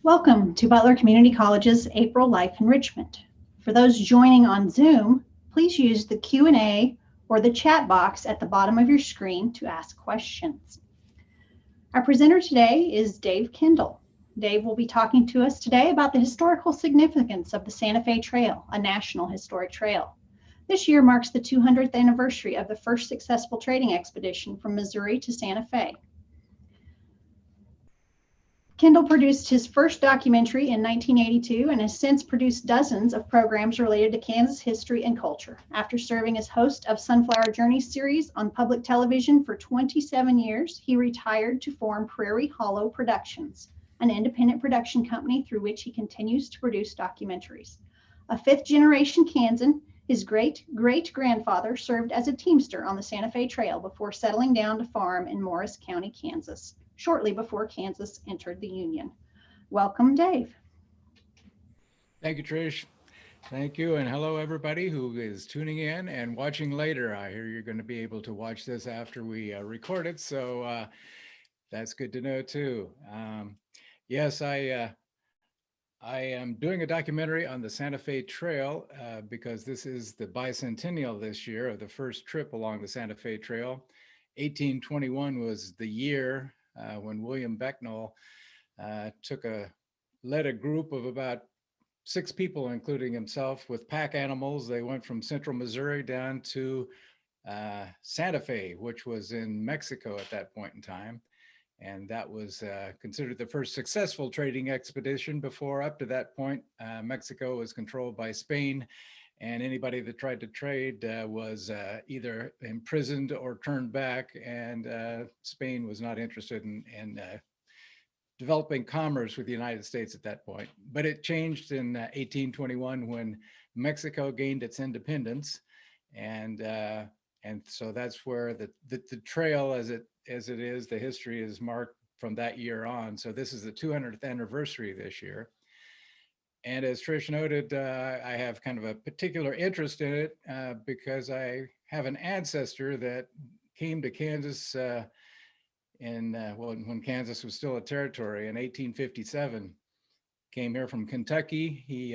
Welcome to Butler Community College's April Life Enrichment. For those joining on Zoom, please use the Q&A or the chat box at the bottom of your screen to ask questions. Our presenter today is Dave Kendall. Dave will be talking to us today about the historical significance of the Santa Fe Trail, a national historic trail. This year marks the 200th anniversary of the first successful trading expedition from Missouri to Santa Fe. Kendall produced his first documentary in 1982 and has since produced dozens of programs related to Kansas history and culture. After serving as host of Sunflower Journey series on public television for 27 years, he retired to form Prairie Hollow Productions, an independent production company through which he continues to produce documentaries. A fifth-generation Kansan, his great-great-grandfather served as a teamster on the Santa Fe Trail before settling down to farm in Morris County, Kansas, shortly before Kansas entered the Union. Welcome, Dave. Thank you, Trish. Thank you, and hello everybody who is tuning in and watching later. I hear you're going to be able to watch this after we record it, so that's good to know too. Yes, I am doing a documentary on the Santa Fe Trail because this is the bicentennial this year of the first trip along the Santa Fe Trail. 1821 was the year when William Becknell led a group of about 6 people, including himself, with pack animals. They went from central Missouri down to Santa Fe, which was in Mexico at that point in time. And that was considered the first successful trading expedition. Before, up to that point, Mexico was controlled by Spain, and anybody that tried to trade was either imprisoned or turned back, and Spain was not interested in developing commerce with the United States at that point. But it changed in 1821 when Mexico gained its independence, and so that's where the trail, as it is, the history is marked from that year on. So this is the 200th anniversary this year. And as Trish noted, I have kind of a particular interest in it because I have an ancestor that came to Kansas when Kansas was still a territory in 1857. Came here from Kentucky. He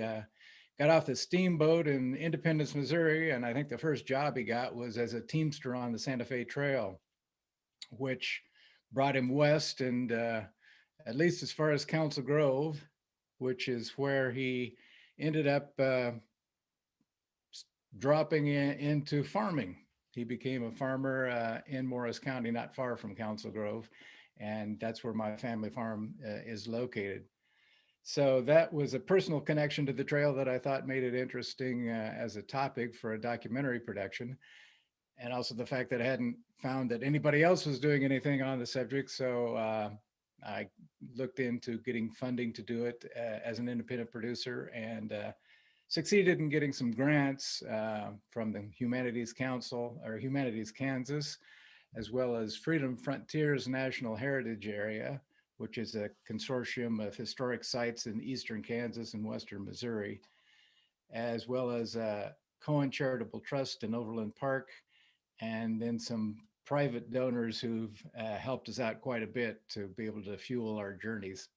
got off the steamboat in Independence, Missouri, and I think the first job he got was as a teamster on the Santa Fe Trail, which brought him west and at least as far as Council Grove, which is where he ended up dropping into farming. He became a farmer in Morris County, not far from Council Grove, and that's where my family farm is located. So that was a personal connection to the trail that I thought made it interesting as a topic for a documentary production. And also the fact that I hadn't found that anybody else was doing anything on the subject. So I looked into getting funding to do it as an independent producer, and succeeded in getting some grants from the Humanities Council, or Humanities Kansas, as well as Freedom Frontiers National Heritage Area, which is a consortium of historic sites in eastern Kansas and western Missouri, as well as Cohen Charitable Trust in Overland Park, and then some private donors who've helped us out quite a bit to be able to fuel our journeys.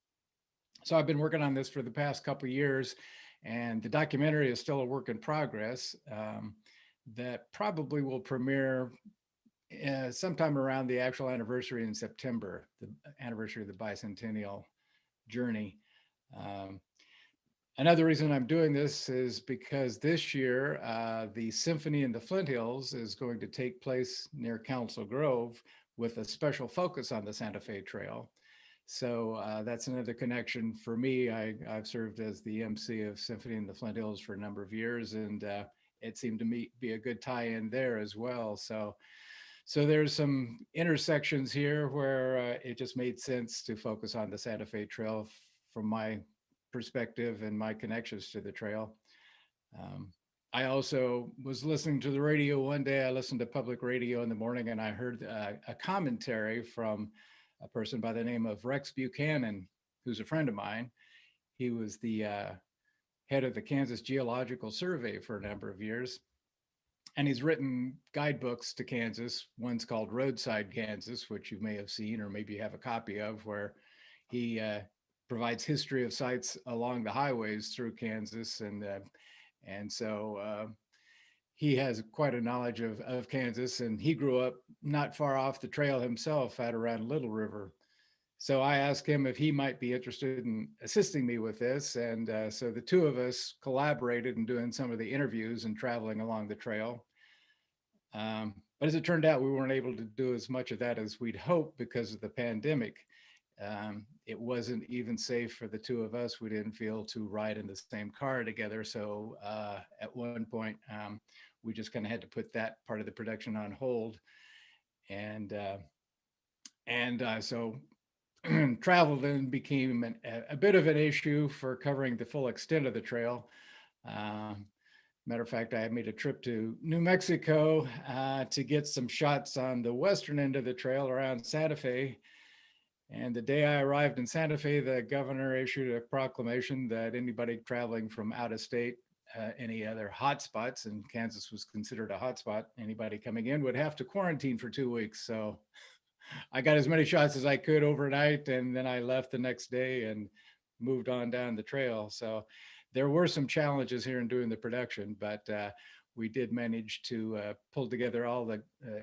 So I've been working on this for the past couple of years, and the documentary is still a work in progress that probably will premiere sometime around the actual anniversary in September, the anniversary of the bicentennial journey. Another reason I'm doing this is because this year, the Symphony in the Flint Hills is going to take place near Council Grove with a special focus on the Santa Fe Trail. So that's another connection for me. I've served as the MC of Symphony in the Flint Hills for a number of years, and it seemed to me be a good tie-in there as well. So there's some intersections here where it just made sense to focus on the Santa Fe Trail from my perspective and my connections to the trail. I also was listening to the radio one day. I listened to public radio in the morning, and I heard a commentary from a person by the name of Rex Buchanan, who's a friend of mine. He was the head of the Kansas Geological Survey for a number of years. And he's written guidebooks to Kansas. One's called Roadside Kansas, which you may have seen or maybe have a copy of, where he provides history of sites along the highways through Kansas, and so he has quite a knowledge of Kansas, and he grew up not far off the trail himself at around Little River. So I asked him if he might be interested in assisting me with this. And so the two of us collaborated in doing some of the interviews and traveling along the trail. But as it turned out, we weren't able to do as much of that as we'd hoped because of the pandemic. It wasn't even safe for the two of us. We didn't feel to ride in the same car together. So at one point, we just kind of had to put that part of the production on hold. And so travel then became a bit of an issue for covering the full extent of the trail. Matter of fact, I made a trip to New Mexico to get some shots on the western end of the trail around Santa Fe. And the day I arrived in Santa Fe, the governor issued a proclamation that anybody traveling from out of state, any other hotspots, and Kansas was considered a hotspot, anybody coming in would have to quarantine for 2 weeks. So I got as many shots as I could overnight, and then I left the next day and moved on down the trail. So there were some challenges here in doing the production, but we did manage to pull together all the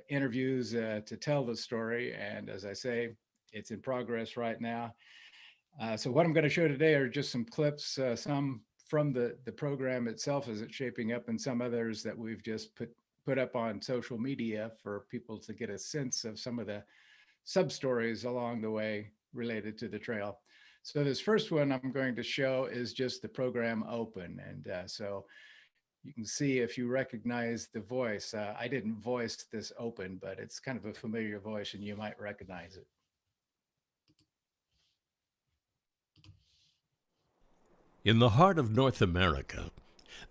interviews to tell the story. And as I say, it's in progress right now. So what I'm going to show today are just some clips, some from the program itself as it's shaping up, and some others that we've just put up on social media for people to get a sense of some of the sub-stories along the way related to the trail. So this first one I'm going to show is just the program open. And so you can see if you recognize the voice. I didn't voice this open, but it's kind of a familiar voice and you might recognize it. In the heart of North America,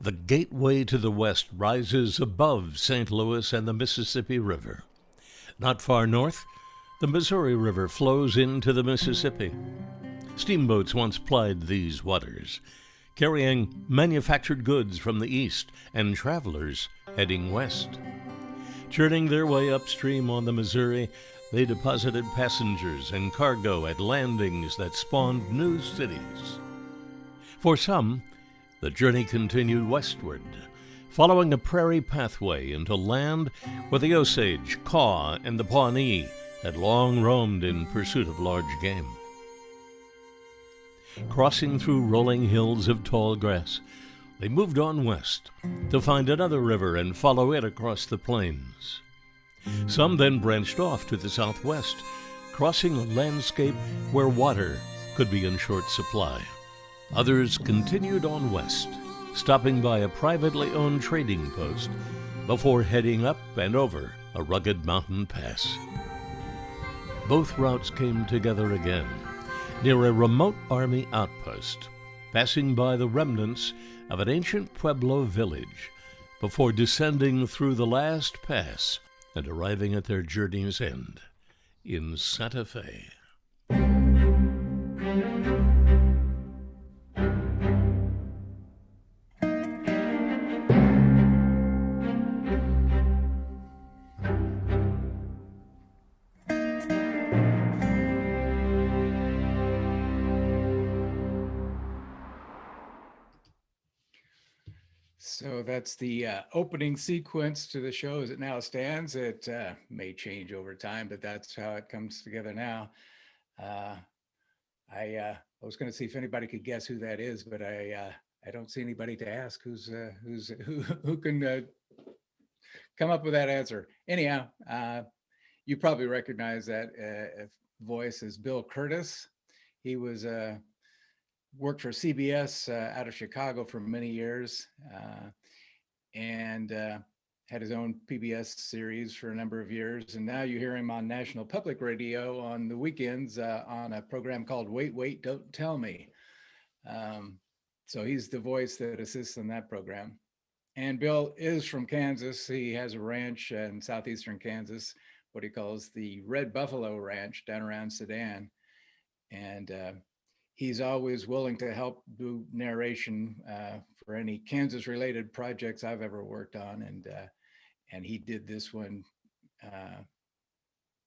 the gateway to the west rises above St. Louis and the Mississippi River. Not far north, the Missouri River flows into the Mississippi. Steamboats once plied these waters, carrying manufactured goods from the east and travelers heading west. Churning their way upstream on the Missouri, they deposited passengers and cargo at landings that spawned new cities. For some, the journey continued westward, following a prairie pathway into land where the Osage, Kaw, and the Pawnee had long roamed in pursuit of large game. Crossing through rolling hills of tall grass, they moved on west to find another river and follow it across the plains. Some then branched off to the southwest, crossing a landscape where water could be in short supply. Others continued on west, stopping by a privately owned trading post before heading up and over a rugged mountain pass. Both routes came together again near a remote army outpost, passing by the remnants of an ancient Pueblo village before descending through the last pass and arriving at their journey's end in Santa Fe. So that's the opening sequence to the show as it now stands. It may change over time, but that's how it comes together now. I was going to see if anybody could guess who that is, but I don't see anybody to ask who can come up with that answer. Anyhow, you probably recognize that voice as Bill Curtis. He was worked for CBS out of Chicago for many years, and had his own PBS series for a number of years. And now you hear him on National Public Radio on the weekends on a program called Wait, Wait, Don't Tell Me. So he's the voice that assists in that program. And Bill is from Kansas. He has a ranch in southeastern Kansas, what he calls the Red Buffalo Ranch down around Sedan. And he's always willing to help do narration for any Kansas related projects I've ever worked on. And he did this one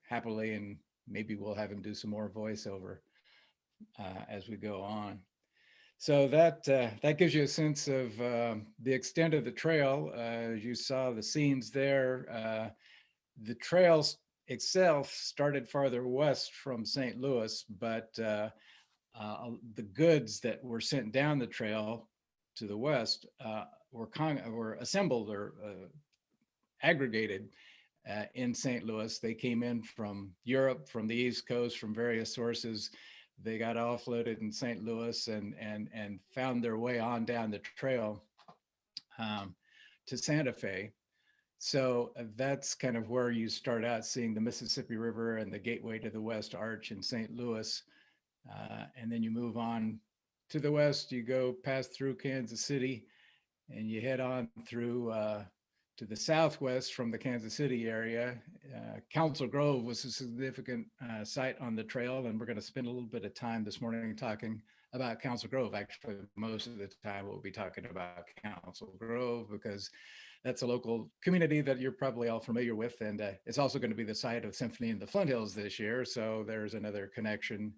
happily, and maybe we'll have him do some more voiceover. as we go on. So that gives you a sense of the extent of the trail. As you saw the scenes there, the trail itself started farther west from St. Louis, but the goods that were sent down the trail to the west were assembled or aggregated in St. Louis. They came in from Europe, from the East Coast, from various sources. They got offloaded in St. Louis and found their way on down the trail to Santa Fe. So that's kind of where you start out seeing the Mississippi River and the gateway to the West Arch in St. Louis. And then you move on to the west, you go past through Kansas City and you head on through to the southwest from the Kansas City area. Council Grove was a significant site on the trail, and we're going to spend a little bit of time this morning talking about Council Grove. Actually, most of the time we'll be talking about Council Grove because that's a local community that you're probably all familiar with, and it's also going to be the site of Symphony in the Flint Hills this year, so there's another connection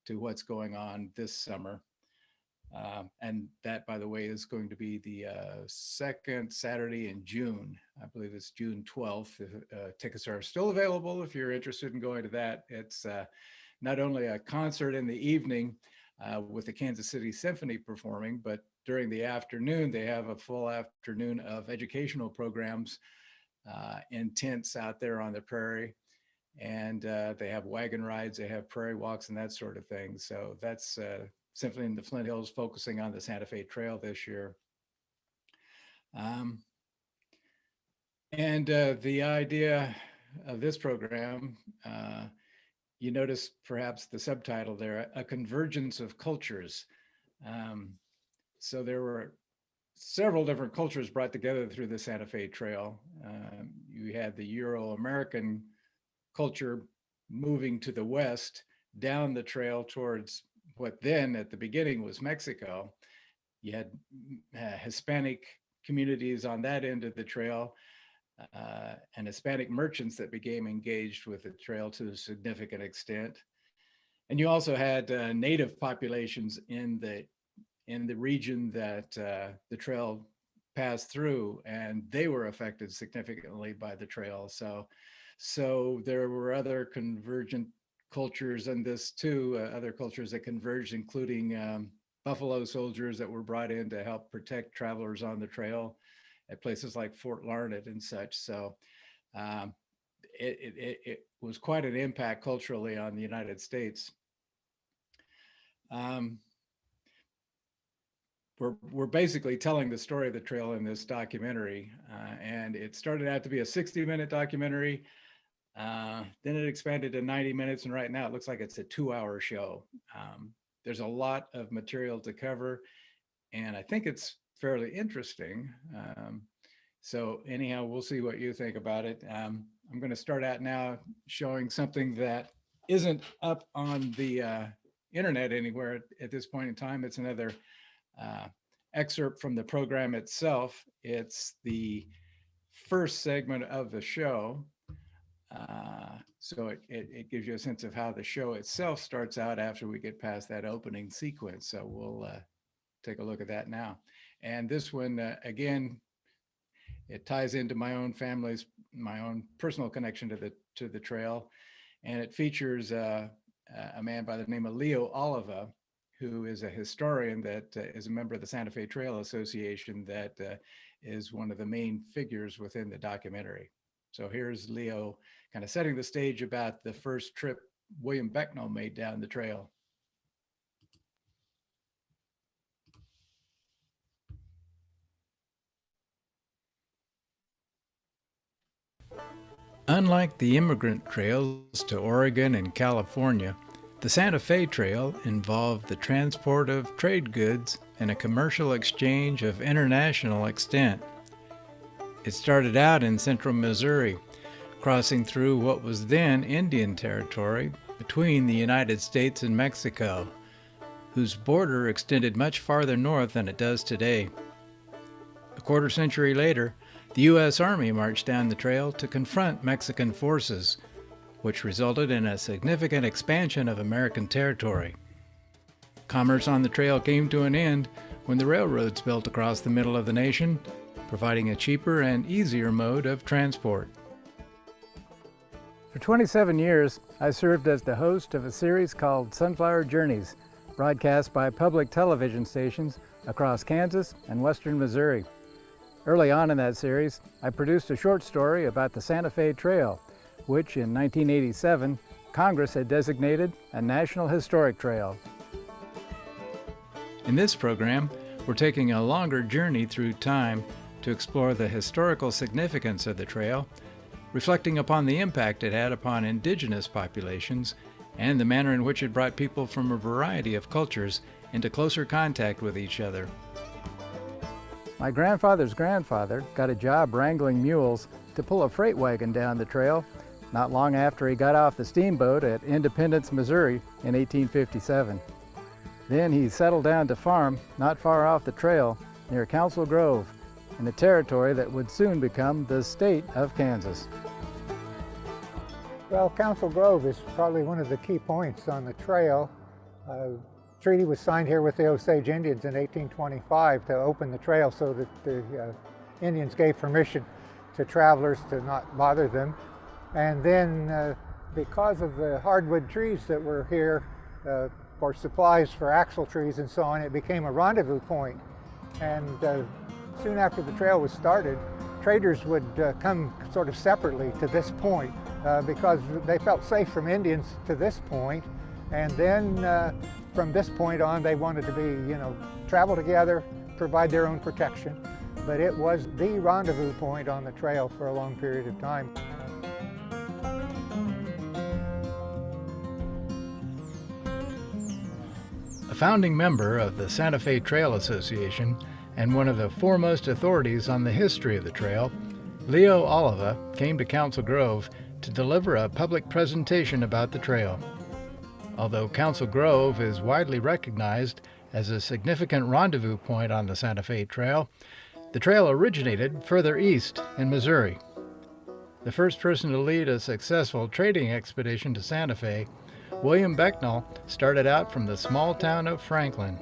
to what's going on this summer. And that, by the way, is going to be the second Saturday in June. I believe it's June 12th. Tickets are still available if you're interested in going to that. It's not only a concert in the evening with the Kansas City Symphony performing, but during the afternoon, they have a full afternoon of educational programs in tents out there on the prairie. And they have wagon rides, they have prairie walks and that sort of thing. So that's Symphony in the Flint Hills focusing on the Santa Fe Trail this year. And the idea of this program, you notice perhaps the subtitle there, A Convergence of Cultures. So there were several different cultures brought together through the Santa Fe Trail. You had the Euro-American culture moving to the west down the trail towards what then at the beginning was Mexico. You had Hispanic communities on that end of the trail and Hispanic merchants that became engaged with the trail to a significant extent. And you also had native populations in the region that the trail passed through, and they were affected significantly by the trail. So there were other convergent cultures in this too, other cultures that converged, including Buffalo soldiers that were brought in to help protect travelers on the trail at places like Fort Larned and such. So it was quite an impact culturally on the United States. We're basically telling the story of the trail in this documentary, and it started out to be a 60-minute documentary. Then it expanded to 90 minutes, and right now it looks like it's a 2-hour show. There's a lot of material to cover, and I think it's fairly interesting. So anyhow, we'll see what you think about it. I'm going to start out now showing something that isn't up on the internet anywhere at this point in time. It's another excerpt from the program itself. It's the first segment of the show. So it gives you a sense of how the show itself starts out after we get past that opening sequence. So we'll take a look at that now. And this one, again, it ties into my own personal connection to the trail. And it features a man by the name of Leo Oliva, who is a historian that is a member of the Santa Fe Trail Association that is one of the main figures within the documentary. So here's Leo kind of setting the stage about the first trip William Becknell made down the trail. Unlike the immigrant trails to Oregon and California, the Santa Fe Trail involved the transport of trade goods and a commercial exchange of international extent. It started out in central Missouri, crossing through what was then Indian territory between the United States and Mexico, whose border extended much farther north than it does today. A quarter century later, the U.S. Army marched down the trail to confront Mexican forces, which resulted in a significant expansion of American territory. Commerce on the trail came to an end when the railroads built across the middle of the nation, providing a cheaper and easier mode of transport. For 27 years, I served as the host of a series called Sunflower Journeys, broadcast by public television stations across Kansas and western Missouri. Early on in that series, I produced a short story about the Santa Fe Trail, which in 1987, Congress had designated a National Historic Trail. In this program, we're taking a longer journey through time to explore the historical significance of the trail, reflecting upon the impact it had upon indigenous populations and the manner in which it brought people from a variety of cultures into closer contact with each other. My grandfather's grandfather got a job wrangling mules to pull a freight wagon down the trail not long after he got off the steamboat at Independence, Missouri in 1857. Then he settled down to farm not far off the trail near Council Grove, in the territory that would soon become the state of Kansas. Well, Council Grove is probably one of the key points on the trail. A treaty was signed here with the Osage Indians in 1825 to open the trail so that the Indians gave permission to travelers to not bother them. And then because of the hardwood trees that were here for supplies for axle trees and so on, it became a rendezvous point. And soon after the trail was started, traders would come sort of separately to this point because they felt safe from Indians to this point. And then from this point on, they wanted to be, travel together, provide their own protection. But it was the rendezvous point on the trail for a long period of time. A founding member of the Santa Fe Trail Association and one of the foremost authorities on the history of the trail, Leo Oliva came to Council Grove to deliver a public presentation about the trail. Although Council Grove is widely recognized as a significant rendezvous point on the Santa Fe Trail, the trail originated further east in Missouri. The first person to lead a successful trading expedition to Santa Fe, William Becknell, started out from the small town of Franklin.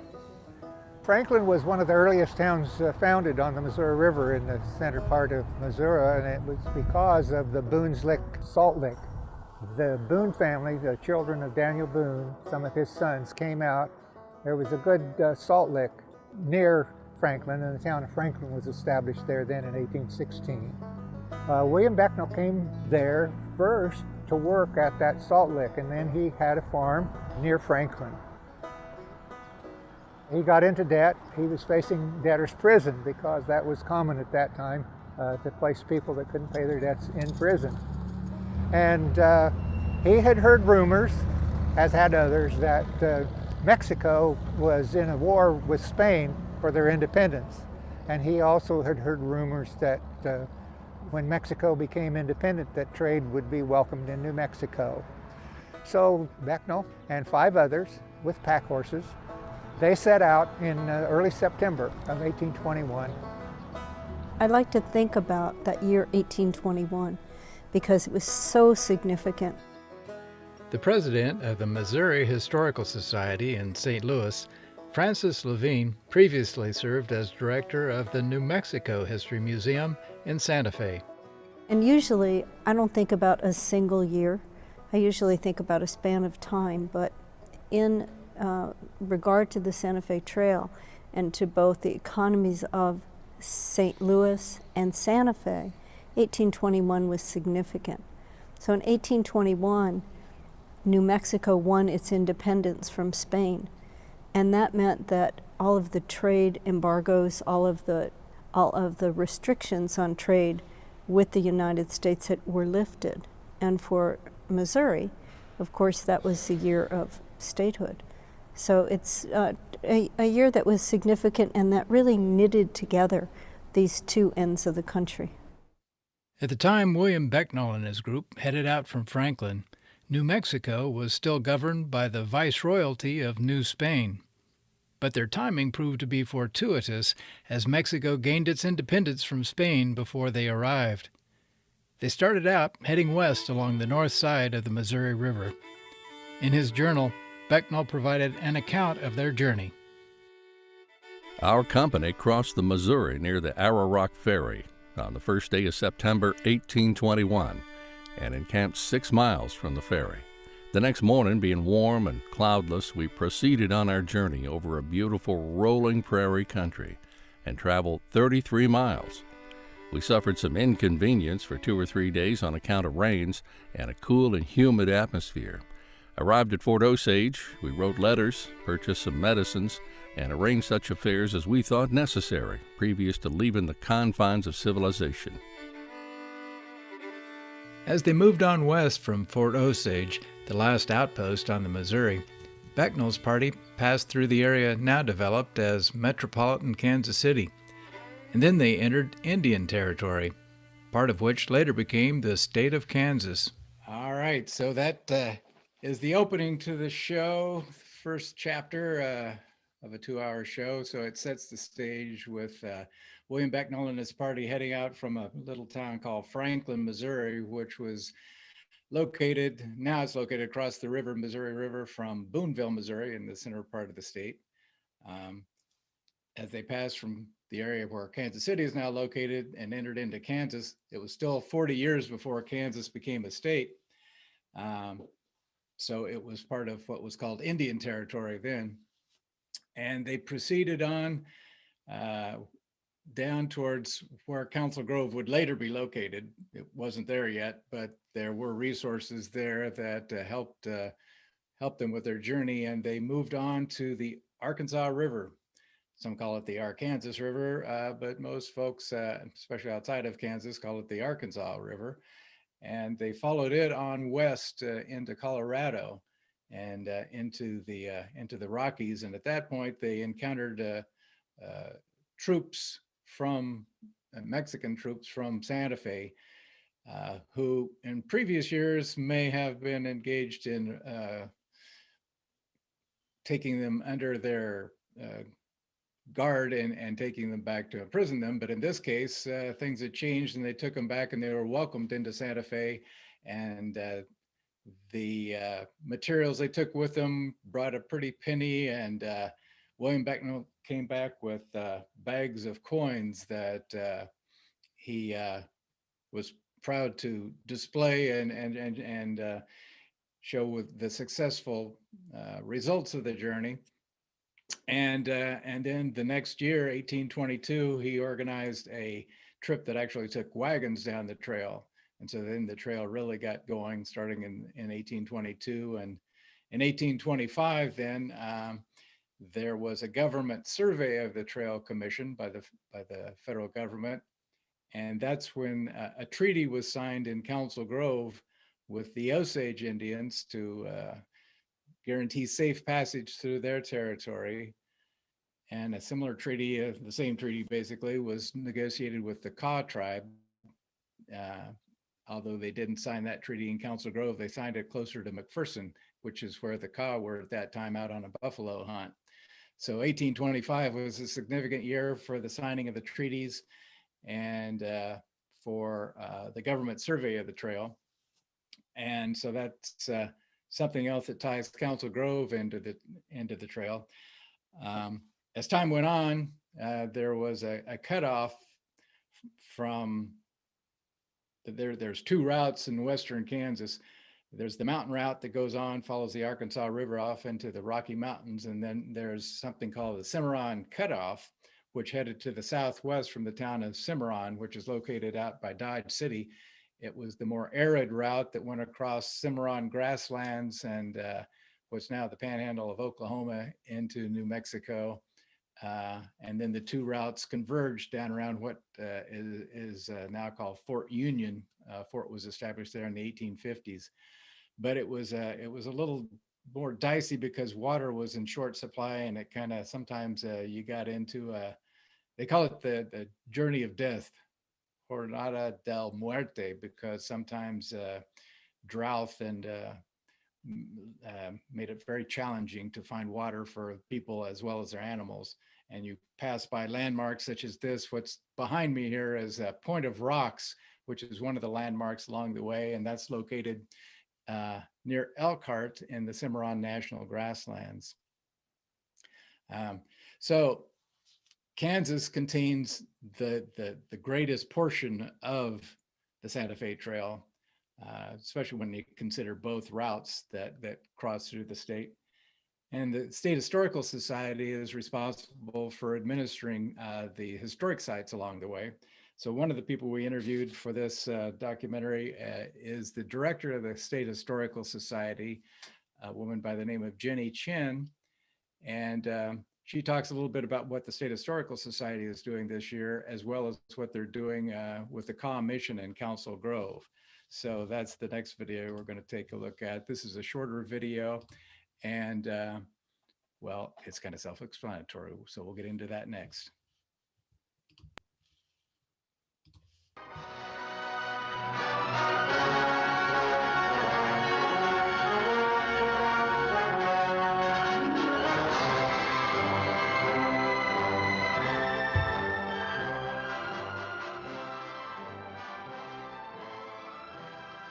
Franklin was one of the earliest towns founded on the Missouri River in the center part of Missouri, and it was because of the Boone's Lick salt lick. The Boone family, the children of Daniel Boone, some of his sons, came out. There was a good salt lick near Franklin, and the town of Franklin was established there then in 1816. William Becknell came there first to work at that salt lick, and then he had a farm near Franklin. He got into debt. He was facing debtor's prison because that was common at that time to place people that couldn't pay their debts in prison. And he had heard rumors, as had others, that Mexico was in a war with Spain for their independence. And he also had heard rumors that when Mexico became independent, that trade would be welcomed in New Mexico. So Becknell and 5 others with pack horses, they set out in early September of 1821. I like to think about that year 1821 because it was so significant. The president of the Missouri Historical Society in St. Louis, Francis Levine, previously served as director of the New Mexico History Museum in Santa Fe. And usually I don't think about a single year. I usually think about a span of time, but in regard to the Santa Fe Trail and to both the economies of St. Louis and Santa Fe, 1821 was significant. So in 1821, New Mexico won its independence from Spain, and that meant that all of the trade embargoes, all of the restrictions on trade with the United States were lifted. And for Missouri, of course, that was the year of statehood. So it's a year that was significant and that really knitted together these two ends of the country. At the time William Becknell and his group headed out from Franklin, New Mexico was still governed by the Viceroyalty of New Spain. But their timing proved to be fortuitous as Mexico gained its independence from Spain before they arrived. They started out heading west along the north side of the Missouri River. In his journal, Becknell provided an account of their journey. Our company crossed the Missouri near the Arrow Ferry on the first day of September 1821 and encamped 6 miles from the ferry. The next morning, being warm and cloudless, we proceeded on our journey over a beautiful rolling prairie country and traveled 33 miles. We suffered some inconvenience for 2 or 3 days on account of rains and a cool and humid atmosphere. Arrived at Fort Osage, we wrote letters, purchased some medicines, and arranged such affairs as we thought necessary previous to leaving the confines of civilization. As they moved on west from Fort Osage, the last outpost on the Missouri, Becknell's party passed through the area now developed as metropolitan Kansas City, and then they entered Indian Territory, part of which later became the state of Kansas. All right, so that is the opening to the show, first chapter of a 2-hour show. So it sets the stage with William Becknell and his party heading out from a little town called Franklin, Missouri, which was now it's located across the river, Missouri River, from Boonville, Missouri, in the center part of the state. As they passed from the area where Kansas City is now located and entered into Kansas, it was still 40 years before Kansas became a state. So it was part of what was called Indian Territory then. And they proceeded on down towards where Council Grove would later be located. It wasn't there yet, but there were resources there that helped them with their journey. And they moved on to the Arkansas River. Some call it the Arkansas River, but most folks, especially outside of Kansas, call it the Arkansas River. And they followed it on west into Colorado and into the Rockies. And at that point, they encountered troops from Mexican troops from Santa Fe, who in previous years may have been engaged in taking them under their guard and taking them back to imprison them. But in this case, things had changed and they took them back and they were welcomed into Santa Fe. And the materials they took with them brought a pretty penny, and William Becknell came back with bags of coins that he was proud to display and show with the successful results of the journey. And then the next year, 1822, he organized a trip that actually took wagons down the trail. And so then the trail really got going starting in 1822. And in 1825, then there was a government survey of the trail commissioned by the federal government. And that's when a treaty was signed in Council Grove with the Osage Indians to guarantee safe passage through their territory. And a similar treaty, the same treaty basically, was negotiated with the Kaw Tribe. Although they didn't sign that treaty in Council Grove, they signed it closer to McPherson, which is where the Kaw were at that time out on a buffalo hunt. So 1825 was a significant year for the signing of the treaties and for the government survey of the trail. And so that's something else that ties Council Grove into the trail. As time went on, there was a cutoff from there's 2 routes in western Kansas. There's the mountain route that goes on, follows the Arkansas River off into the Rocky Mountains. And then there's something called the Cimarron Cutoff, which headed to the southwest from the town of Cimarron, which is located out by Dodge City. It was the more arid route that went across Cimarron grasslands and what's now the panhandle of Oklahoma into New Mexico. And then the 2 routes converged down around what is now called Fort Union. Fort was established there in the 1850s, but it was a little more dicey because water was in short supply, and it kind of sometimes you got into they call it the journey of death, Jornada del Muerte, because sometimes drought and made it very challenging to find water for people as well as their animals. And you pass by landmarks such as this. What's behind me here is a Point of Rocks, which is one of the landmarks along the way, and that's located near Elkhart in the Cimarron National Grasslands. So Kansas contains the greatest portion of the Santa Fe Trail, especially when you consider both routes that cross through the state. And the State Historical Society is responsible for administering the historic sites along the way. So one of the people we interviewed for this documentary is the director of the State Historical Society, a woman by the name of Jenny Chin. And she talks a little bit about what the State Historical Society is doing this year, as well as what they're doing with the Kaw Mission in Council Grove. So that's the next video we're going to take a look at. This is a shorter video, and well, it's kind of self-explanatory, so we'll get into that next.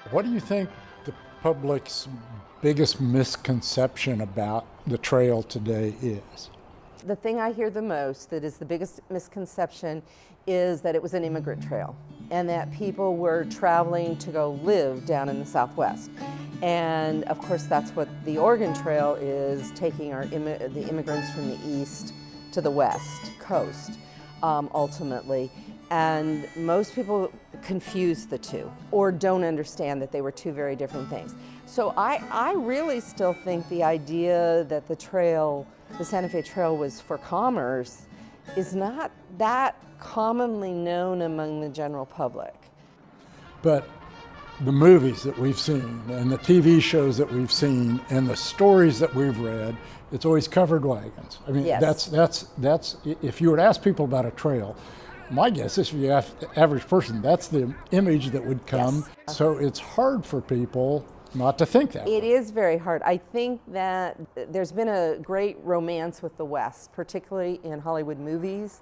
What do you think the public's biggest misconception about the trail today is? The thing I hear the most that is the biggest misconception is that it was an immigrant trail and that people were traveling to go live down in the Southwest. And of course that's what the Oregon Trail is, taking the immigrants from the east to the west coast ultimately. And most people confuse the two or don't understand that they were two very different things. So I really still think the idea that the trail, the Santa Fe Trail, was for commerce is not that commonly known among the general public. But the movies that we've seen and the TV shows that we've seen and the stories that we've read, it's always covered wagons. I mean, yes. that's if you were to ask people about a trail, my guess is if you ask the average person, that's the image that would come. Yes. So it's hard for people not to think that. It is very hard. I think that there's been a great romance with the West, particularly in Hollywood movies,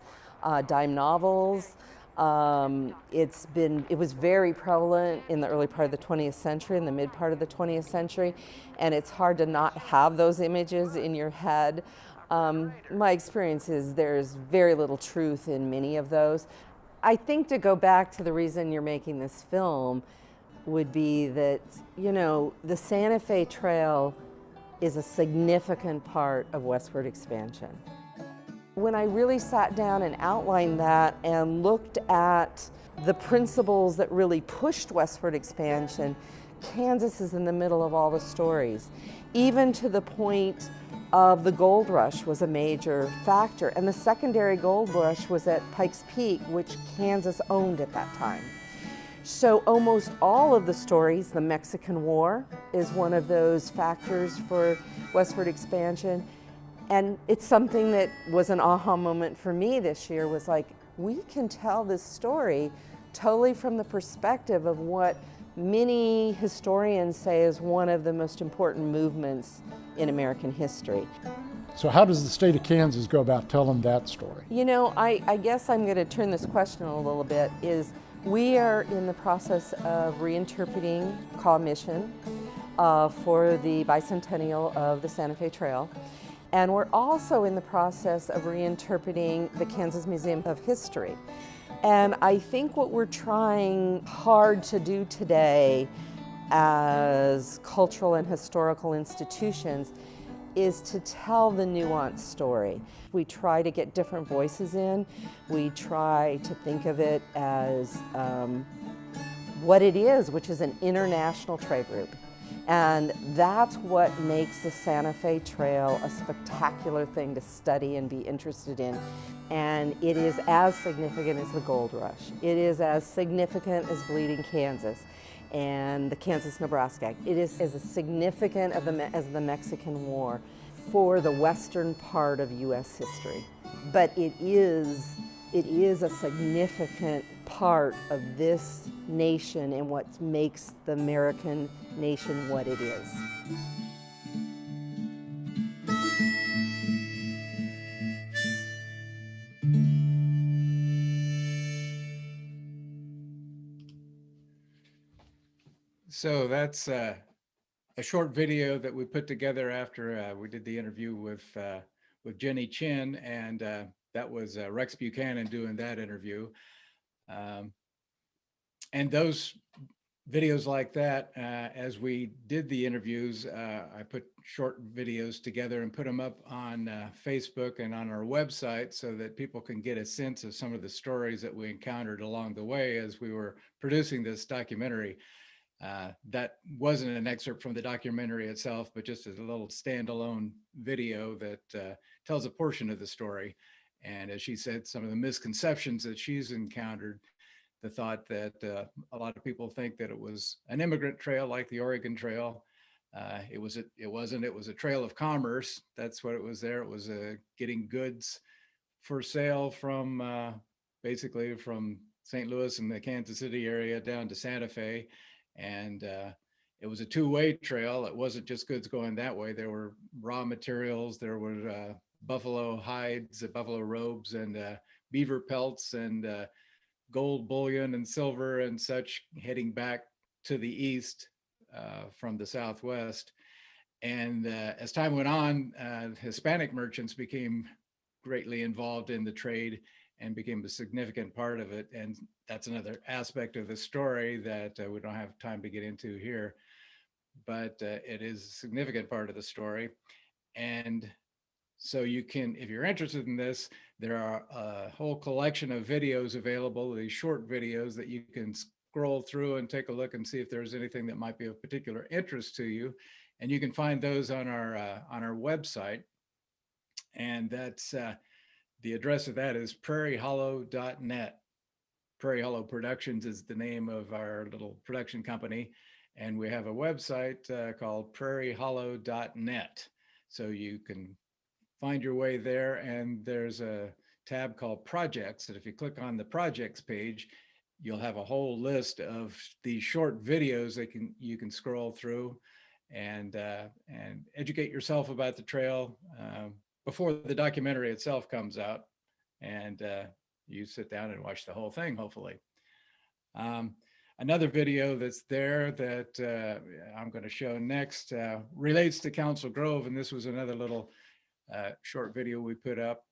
dime novels. It was very prevalent in the early part of the 20th century, in the mid part of the 20th century, and it's hard to not have those images in your head. My experience is there's very little truth in many of those. I think to go back to the reason you're making this film would be that, you know, the Santa Fe Trail is a significant part of westward expansion. When I really sat down and outlined that and looked at the principles that really pushed westward expansion, Kansas is in the middle of all the stories, even to the point of the gold rush was a major factor. And the secondary gold rush was at Pikes Peak, which Kansas owned at that time. So almost all of the stories, the Mexican War is one of those factors for westward expansion. And it's something that was an aha moment for me this year, was like, we can tell this story totally from the perspective of what many historians say is one of the most important movements in American history. So how does the state of Kansas go about telling that story? You know, I guess I'm going to turn this question a little bit. We are in the process of reinterpreting Kaw Mission for the bicentennial of the Santa Fe Trail. And we're also in the process of reinterpreting the Kansas Museum of History. And I think what we're trying hard to do today as cultural and historical institutions is to tell the nuanced story. We try to get different voices in. We try to think of it as what it is, which is an international trade route. And that's what makes the Santa Fe Trail a spectacular thing to study and be interested in. And it is as significant as the gold rush. It is as significant as Bleeding Kansas and the Kansas-Nebraska. It is as significant as the Mexican War for the western part of U.S. history. But it is a significant part of this nation and what makes the American nation what it is. So that's a short video that we put together after we did the interview with Jenny Chin, and that was Rex Buchanan doing that interview. And those videos like that, as we did the interviews, I put short videos together and put them up on Facebook and on our website so that people can get a sense of some of the stories that we encountered along the way as we were producing this documentary. That wasn't an excerpt from the documentary itself, but just a little standalone video that tells a portion of the story. And as she said, some of the misconceptions that she's encountered, the thought that a lot of people think that it was an immigrant trail like the Oregon Trail. It wasn't. It was a trail of commerce. That's what it was there. It was getting goods for sale from basically from St. Louis and the Kansas City area down to Santa Fe. And it was a two-way trail. It wasn't just goods going that way. There were raw materials. There were buffalo hides, buffalo robes, and beaver pelts, and gold bullion and silver and such heading back to the east from the southwest. And as time went on, Hispanic merchants became greatly involved in the trade and became a significant part of it. And that's another aspect of the story that we don't have time to get into here, but it is a significant part of the story. And so you can, if you're interested in this, there are a whole collection of videos available, these short videos that you can scroll through and take a look and see if there's anything that might be of particular interest to you. And you can find those on our website. And that's the address of that is prairiehollow.net. Prairie Hollow Productions is the name of our little production company. And we have a website called prairiehollow.net. So you can find your way there, and there's a tab called Projects. And if you click on the Projects page, you'll have a whole list of these short videos that you can scroll through and educate yourself about the trail before the documentary itself comes out, and you sit down and watch the whole thing, hopefully. Another video that's there that I'm going to show next relates to Council Grove, and this was another little short video we put up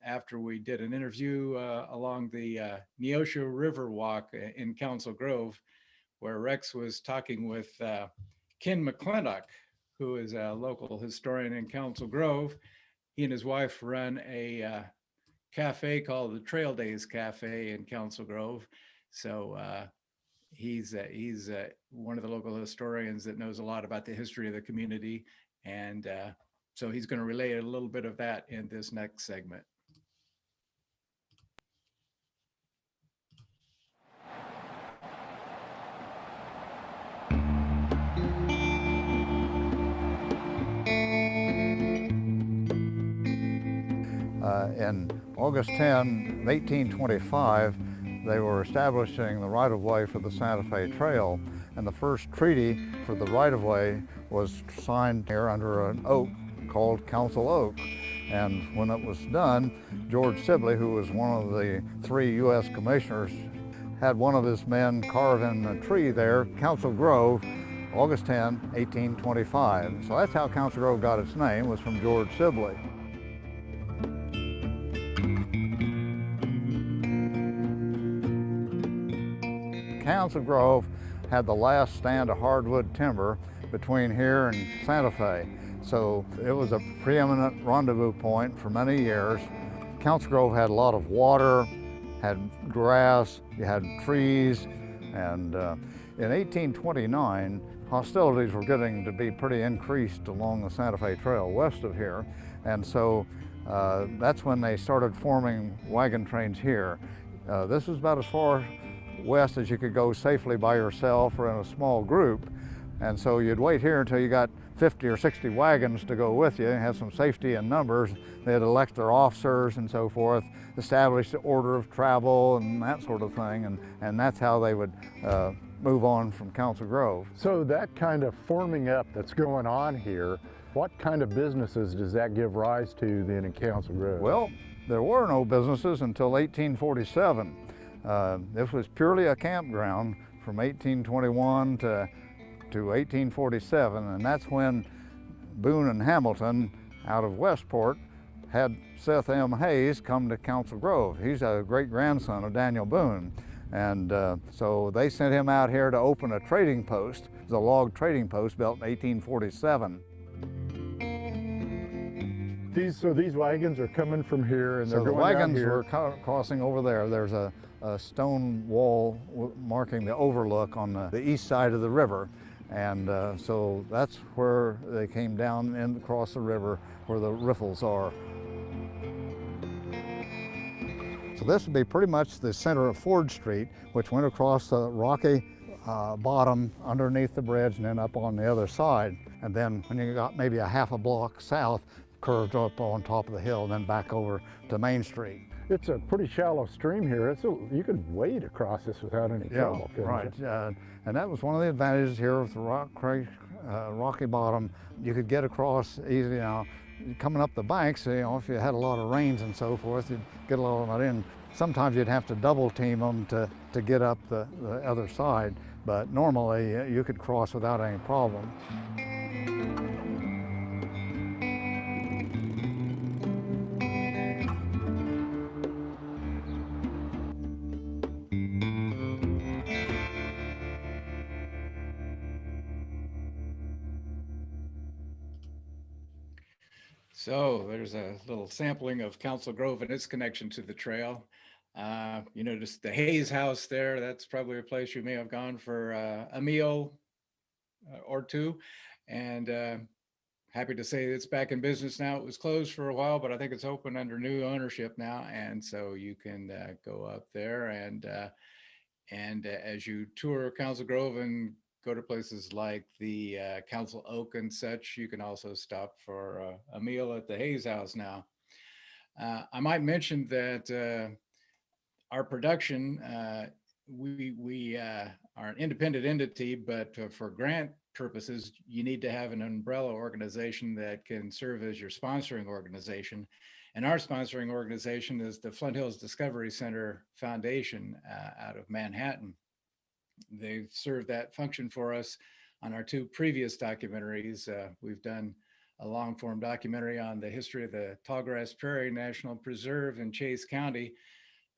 after we did an interview along the Neosho River Walk in Council Grove, where Rex was talking with Ken McClintock, who is a local historian in Council Grove. He and his wife run a cafe called the Trail Days Cafe in Council Grove. So he's one of the local historians that knows a lot about the history of the community. And so he's going to relay a little bit of that in this next segment. In August 10, 1825, they were establishing the right-of-way for the Santa Fe Trail, and the first treaty for the right-of-way was signed here under an oak called Council Oak. And when it was done, George Sibley, who was one of the 3 U.S. commissioners, had one of his men carve in a tree there, Council Grove, August 10, 1825. So that's how Council Grove got its name, was from George Sibley. Council Grove had the last stand of hardwood timber between here and Santa Fe. So it was a preeminent rendezvous point for many years. Council Grove had a lot of water, had grass, you had trees, and in 1829, hostilities were getting to be pretty increased along the Santa Fe Trail west of here. And so that's when they started forming wagon trains here. This was about as far west as you could go safely by yourself or in a small group. And so you'd wait here until you got 50 or 60 wagons to go with you, have some safety in numbers. They'd elect their officers and so forth, establish the order of travel and that sort of thing. And that's how they would move on from Council Grove. So that kind of forming up that's going on here, what kind of businesses does that give rise to then in Council Grove? Well, there were no businesses until 1847. This was purely a campground from 1821 to to 1847, and that's when Boone and Hamilton out of Westport had Seth M. Hayes come to Council Grove. He's a great-grandson of Daniel Boone. And so they sent him out here to open a trading post. It was a log trading post built in 1847. So these wagons are coming from here and they're So the going wagons out here. were crossing over there. There's a stone wall marking the overlook on the east side of the river. And so that's where they came down and across the river where the riffles are. So this would be pretty much the center of Ford Street, which went across the rocky bottom underneath the bridge and then up on the other side. And then when you got maybe a half a block south, curved up on top of the hill and then back over to Main Street. It's a pretty shallow stream here. You could wade across this without any trouble. Yeah, right. And that was one of the advantages here with the rocky bottom. You could get across easily now. Coming up the banks, if you had a lot of rains and so forth, you'd get a lot of that in. Sometimes you'd have to double team them to get up the other side, but normally you could cross without any problem. So there's a little sampling of Council Grove and its connection to the trail. You notice the Hayes house there. That's probably a place you may have gone for a meal or two. And happy to say it's back in business now. It was closed for a while, but I think it's open under new ownership now. And so you can go up there and as you tour Council Grove and go to places like the Council Oak and such, you can also stop for a meal at the Hayes House now. I might mention that our production, we are an independent entity, but for grant purposes, you need to have an umbrella organization that can serve as your sponsoring organization. And our sponsoring organization is the Flint Hills Discovery Center Foundation out of Manhattan. They've served that function for us on our two previous documentaries. We've done a long form documentary on the history of the Tallgrass Prairie National Preserve in Chase County.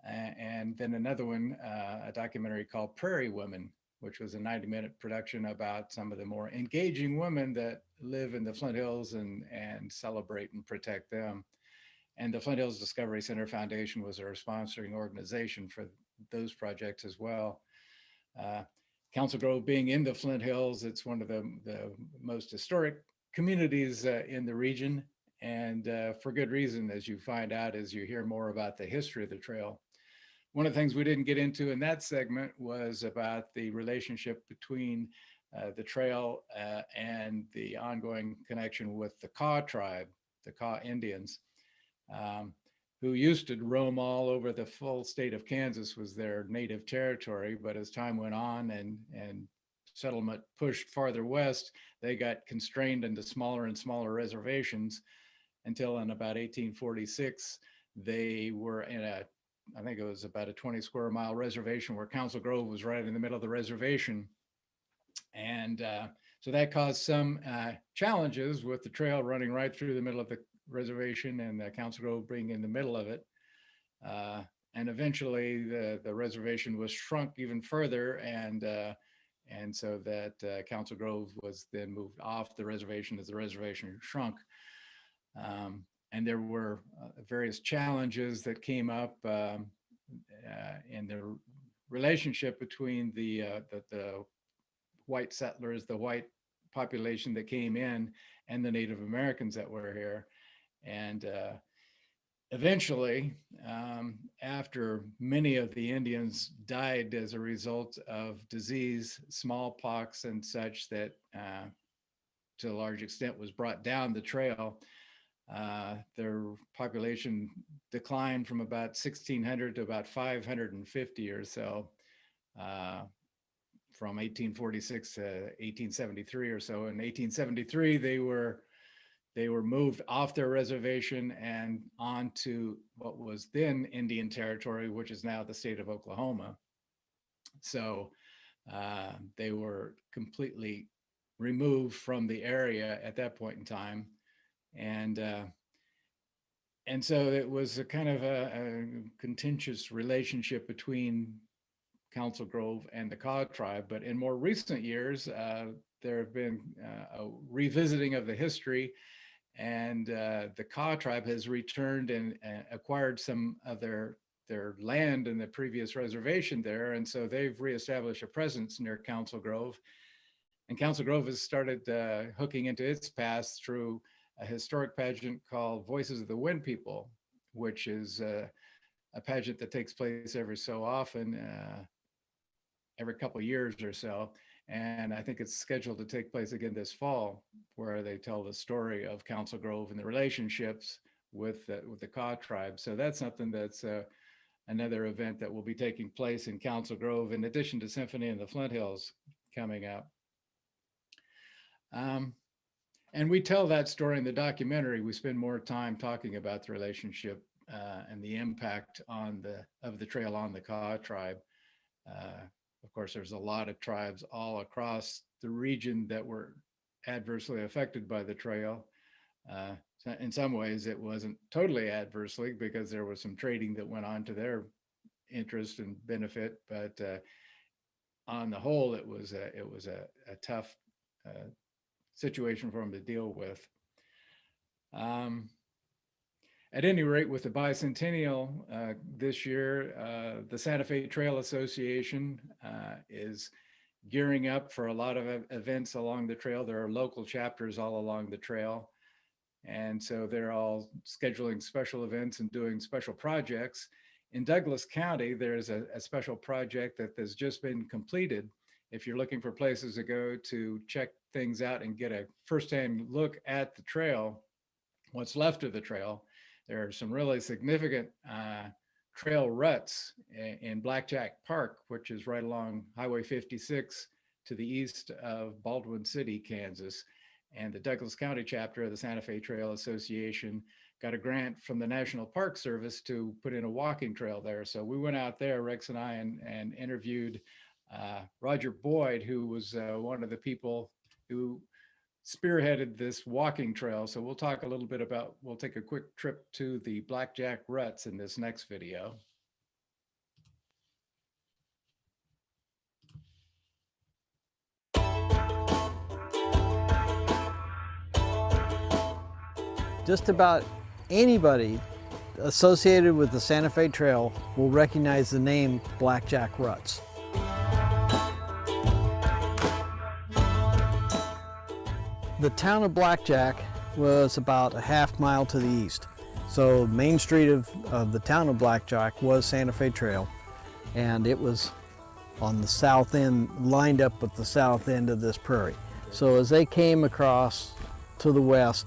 And then another one, a documentary called Prairie Women, which was a 90-minute production about some of the more engaging women that live in the Flint Hills and celebrate and protect them. And the Flint Hills Discovery Center Foundation was our sponsoring organization for those projects as well. Council Grove being in the Flint Hills, it's one of the most historic communities in the region, and for good reason, as you find out as you hear more about the history of the trail. One of the things we didn't get into in that segment was about the relationship between the trail and the ongoing connection with the Kaw Tribe, the Kaw Indians, who used to roam all over the full state of Kansas, was their native territory. But as time went on and settlement pushed farther west, they got constrained into smaller and smaller reservations until in about 1846, they were in I think it was about a 20 square mile reservation where Council Grove was right in the middle of the reservation. And so that caused some challenges with the trail running right through the middle of the reservation and the Council Grove being in the middle of it. And eventually the reservation was shrunk even further. And so that Council Grove was then moved off the reservation as the reservation shrunk. And there were various challenges that came up in the relationship between the white settlers, the white population that came in, and the Native Americans that were here. And eventually, after many of the Indians died as a result of disease, smallpox and such, that to a large extent was brought down the trail, their population declined from about 1,600 to about 550 or so, from 1846 to 1873 or so. In 1873, they were moved off their reservation and onto what was then Indian Territory, which is now the state of Oklahoma. So they were completely removed from the area at that point in time. And so it was a kind of a contentious relationship between Council Grove and the Kaw Tribe. But in more recent years, there have been a revisiting of the history, and the Kaw Tribe has returned and acquired some of their land in the previous reservation there. And so they've reestablished a presence near Council Grove. And Council Grove has started hooking into its past through a historic pageant called Voices of the Wind People, which is a pageant that takes place every so often, every couple of years or so. And I think it's scheduled to take place again this fall, where they tell the story of Council Grove and the relationships with the Kaw Tribe. So that's something that's another event that will be taking place in Council Grove, in addition to Symphony in the Flint Hills coming up. And we tell that story in the documentary. We spend more time talking about the relationship and the impact of the trail on the Kaw Tribe. Of course, there's a lot of tribes all across the region that were adversely affected by the trail. In some ways, it wasn't totally adversely, because there was some trading that went on to their interest and benefit. But on the whole, it was a tough situation for them to deal with. At any rate, with the bicentennial this year, the Santa Fe Trail Association is gearing up for a lot of events along the trail. There are local chapters all along the trail. And so they're all scheduling special events and doing special projects. In Douglas County, there's a special project that has just been completed. If you're looking for places to go to check things out and get a firsthand look at the trail, what's left of the trail, there are some really significant trail ruts in Blackjack Park, which is right along Highway 56 to the east of Baldwin City, Kansas. And the Douglas County chapter of the Santa Fe Trail Association got a grant from the National Park Service to put in a walking trail there. So we went out there, Rex and I, and interviewed Roger Boyd, who was one of the people who spearheaded this walking trail. So we'll talk a little bit about, we'll take a quick trip to the Blackjack ruts in this next video. Just about anybody associated with the Santa Fe Trail will recognize the name Blackjack Ruts. The town of Blackjack was about a half mile to the east. So Main Street of the town of Blackjack was Santa Fe Trail, and it was on the south end, lined up with the south end of this prairie. So as they came across to the west,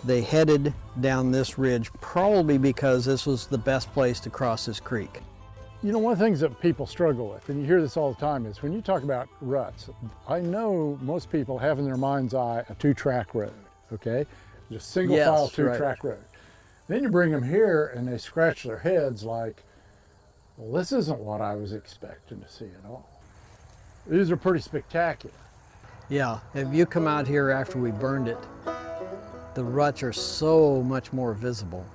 they headed down this ridge, probably because this was the best place to cross this creek. You know, one of the things that people struggle with, and you hear this all the time, is when you talk about ruts, I know most people have in their mind's eye a two-track road, okay? Just single file two-track road. Then you bring them here and they scratch their heads like, well, this isn't what I was expecting to see at all. These are pretty spectacular. Yeah, if you come out here after we burned it, the ruts are so much more visible,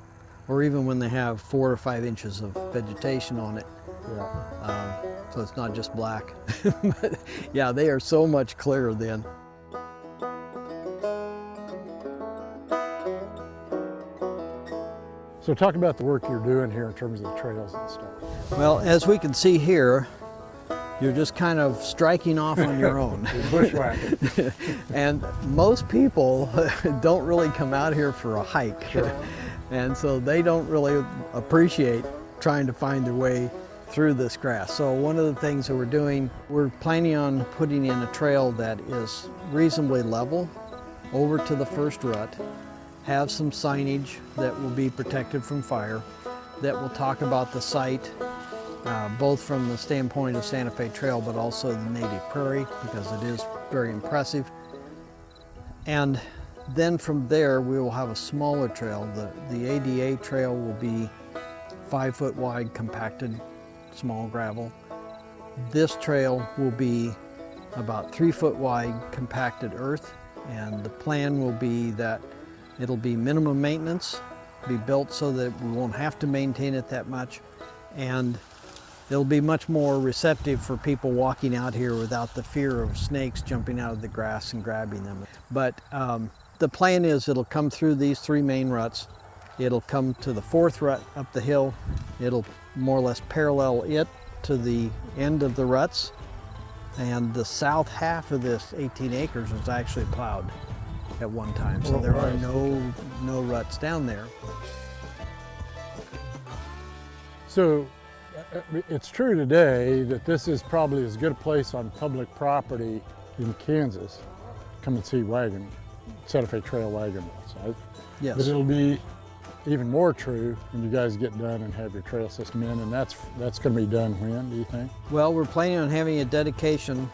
or even when they have 4 or 5 inches of vegetation on it. Yeah. So it's not just black. But yeah, they are so much clearer then. So talk about the work you're doing here in terms of the trails and stuff. Well, as we can see here, you're just kind of striking off on your own. Bushwhacking. And most people don't really come out here for a hike. Sure. And so they don't really appreciate trying to find their way through this grass. So one of the things that we're doing, we're planning on putting in a trail that is reasonably level over to the first rut, have some signage that will be protected from fire, that will talk about the site, both from the standpoint of Santa Fe Trail, but also the native prairie, because it is very impressive. And then from there, we will have a smaller trail. The ADA trail will be 5 foot wide, compacted, small gravel. This trail will be about 3 foot wide compacted earth, and the plan will be that it'll be minimum maintenance, be built so that we won't have to maintain it that much, and it'll be much more receptive for people walking out here without the fear of snakes jumping out of the grass and grabbing them. But the plan is it'll come through these 3 main ruts. It'll come to the 4th rut up the hill. It'll more or less parallel it to the end of the ruts. And the south half of this 18 acres was actually plowed at one time. So there are no ruts down there. So it's true today that this is probably as good a place on public property in Kansas. Come and see Santa Fe Trail wagon routes. Right? Yes. But it'll be even more true when you guys get done and have your trail system in, and that's going to be done when, do you think? Well, we're planning on having a dedication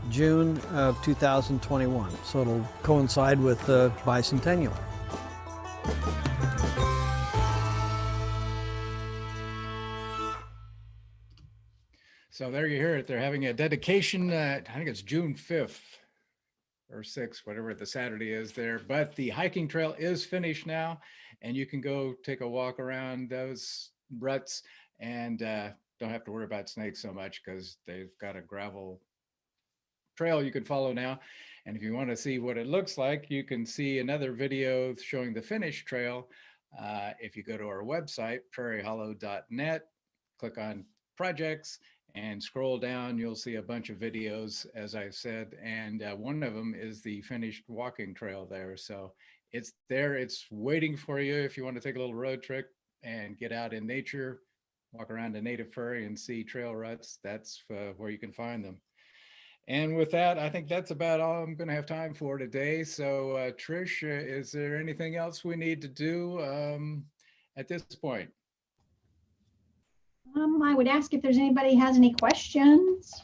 June of 2021, so it'll coincide with the bicentennial. So there you hear it. They're having a dedication, I think it's June 5th or 6th, whatever the Saturday is there. But the hiking trail is finished now, and you can go take a walk around those ruts and don't have to worry about snakes so much because they've got a gravel trail you can follow now. And if you want to see what it looks like, you can see another video showing the finished trail. If you go to our website, prairiehollow.net, click on projects, and scroll down, you'll see a bunch of videos, as I said, and one of them is the finished walking trail there. So it's there, it's waiting for you if you want to take a little road trip and get out in nature, walk around a native prairie and see trail ruts. That's where you can find them. And with that, I think that's about all I'm going to have time for today. So Trish, is there anything else we need to do at this point? I would ask if there's anybody has any questions.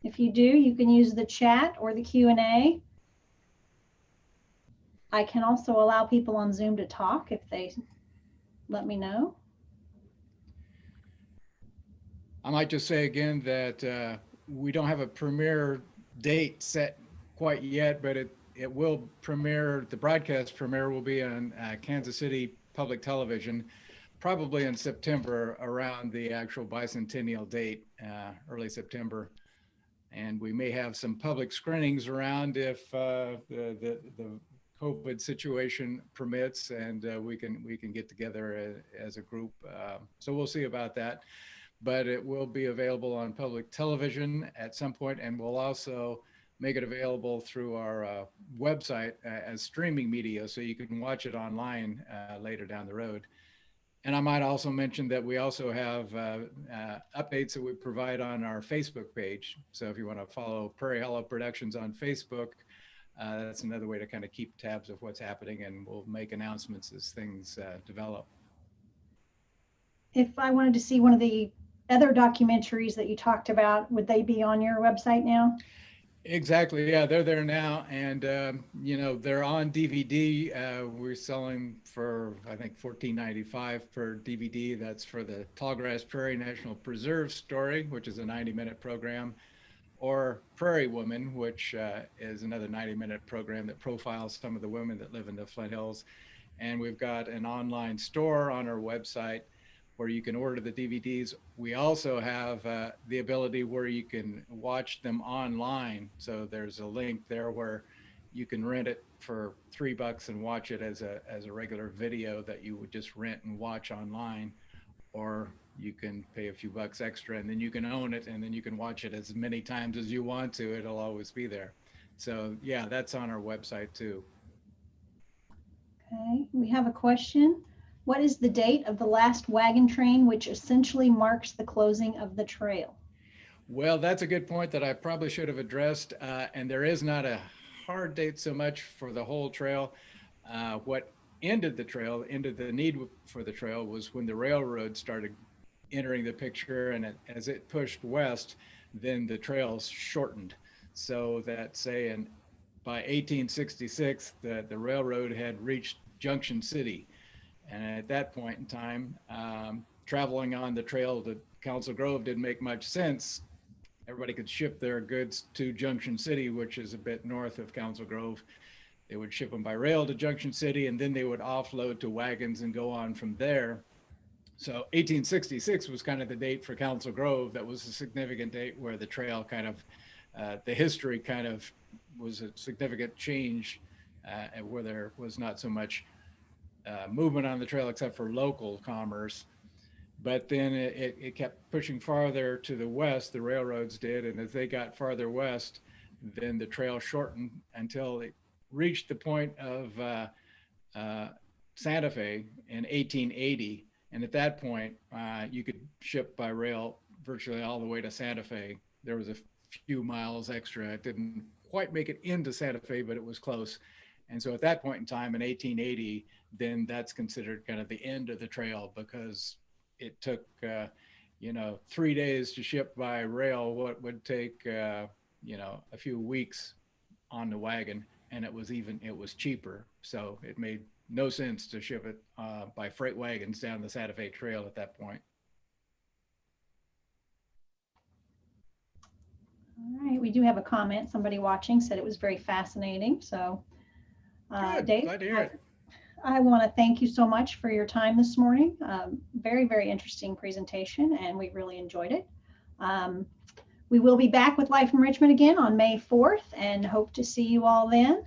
If you do, you can use the chat or the Q&A. I can also allow people on Zoom to talk if they let me know. I might just say again that we don't have a premiere date set quite yet, but it will premiere, the broadcast premiere will be on Kansas City Public Television, probably in September, around the actual bicentennial date, early September. And we may have some public screenings around if the COVID situation permits, and we can get together as a group. So we'll see about that. But it will be available on public television at some point, and we'll also make it available through our website as streaming media, so you can watch it online later down the road. And I might also mention that we also have updates that we provide on our Facebook page. So if you want to follow Prairie Hollow Productions on Facebook, that's another way to kind of keep tabs of what's happening, and we'll make announcements as things develop. If I wanted to see one of the other documentaries that you talked about, would they be on your website now? Exactly. Yeah, they're there now, and you know, they're on DVD. We're selling for, I think, $14.95 per DVD. That's for the Tallgrass Prairie National Preserve story, which is a 90-minute program, or Prairie Woman, which is another 90-minute program that profiles some of the women that live in the Flint Hills. And we've got an online store on our website where you can order the DVDs. We also have the ability where you can watch them online. So there's a link there where you can rent it for $3 and watch it as a regular video that you would just rent and watch online, or you can pay a few bucks extra and then you can own it, and then you can watch it as many times as you want to. It'll always be there. So yeah, that's on our website too. Okay, we have a question. What is the date of the last wagon train, which essentially marks the closing of the trail? Well, that's a good point that I probably should have addressed. And there is not a hard date so much for the whole trail. What ended the need for the trail was when the railroad started entering the picture, and as it pushed west, then the trails shortened. So that, say, by 1866, the railroad had reached Junction City. And at that point in time, traveling on the trail to Council Grove didn't make much sense everybody could ship their goods to Junction City, which is a bit north of Council Grove. They would ship them by rail to Junction City, and then they would offload to wagons and go on from there. So 1866 was kind of the date for Council Grove. That was a significant date where the trail kind of, the history kind of was a significant change, and where there was not so much movement on the trail except for local commerce. But then it kept pushing farther to the west, the railroads did, and as they got farther west, then the trail shortened until it reached the point of Santa Fe in 1880. And at that point, you could ship by rail virtually all the way to Santa Fe. There was a few miles extra. It didn't quite make it into Santa Fe, but it was close. And so at that point in time, in 1880, then that's considered kind of the end of the trail, because it took, 3 days to ship by rail what would take, a few weeks on the wagon. And it was cheaper. So it made no sense to ship it by freight wagons down the Santa Fe Trail at that point. All right, we do have a comment. Somebody watching said it was very fascinating. So, Dave, glad to hear it. I want to thank you so much for your time this morning. Very, very interesting presentation, and we really enjoyed it. We will be back with Life Enrichment again on May 4th, and hope to see you all then.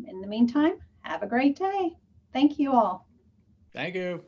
In the meantime, have a great day. Thank you all. Thank you.